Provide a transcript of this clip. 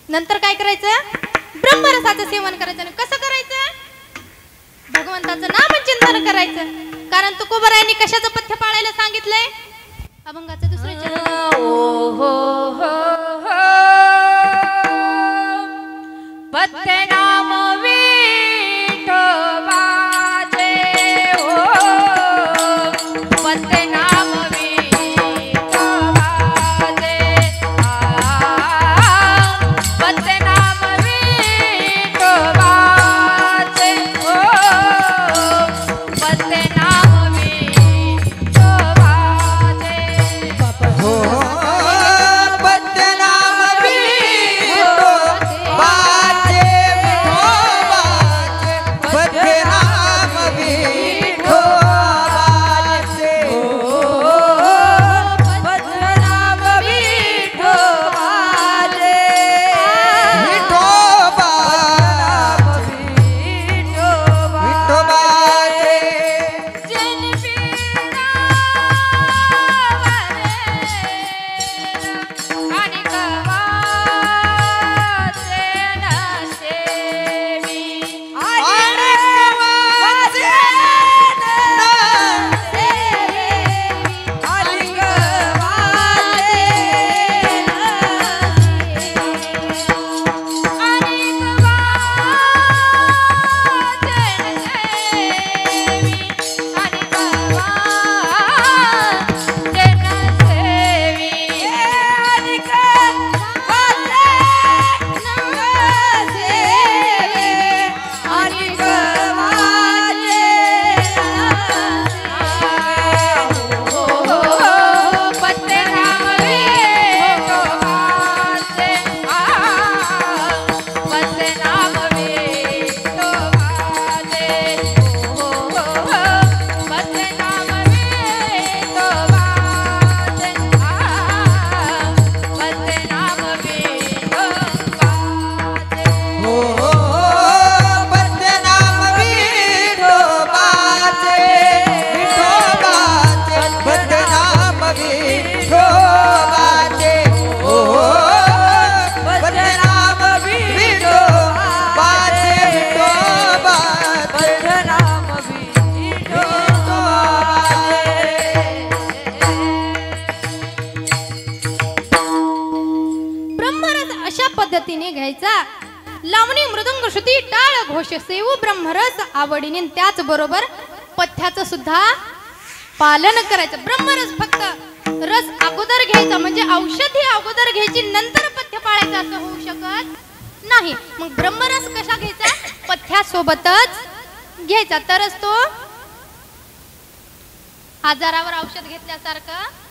नंतर काय करायचं? ब्रह्मरसाचं सेवन करायचं. आणि कसं करायचं? भगवंताचं नामचिंतन करायचं. कारण तुकोबरायांनी कशाचं पथ्य पाळायला सांगितलंय? अभंगाचं दुसरं चरण. ओ हो हो हो पथ्य नाम विठोबाचे हो पथ्य नाम विठोबाचे पथ्य नाम विठोबाचे हो पथ्य नाम विठोबाचे हो पथ्य नाम विठोबाचे पथ्य नाम विठोबाचे पथ्य नाम विठोबाचे विठोबाचे आणि गवाचे नसेवी आणि गवाचे आणि गवाचे पद्धतीने घ्यायचा. लावणी मृदंग श्रुती टाळ घोष सेवू ब्रह्मरस आवडीने. त्याच बरोबर पथ्याचं सुद्धा पालन करायचं. ब्रह्मरस फक्त रस अगोदर घ्यायचा म्हणजे औषधी अगोदर घ्यायची नंतर पथ्य पाळायचं असं होऊ शकत नाही. मग ब्रह्मरस कशा घ्यायचा? पथ्यासोबतच घ्यायचा. तरच तो आजारावर औषध घेतल्यासारखं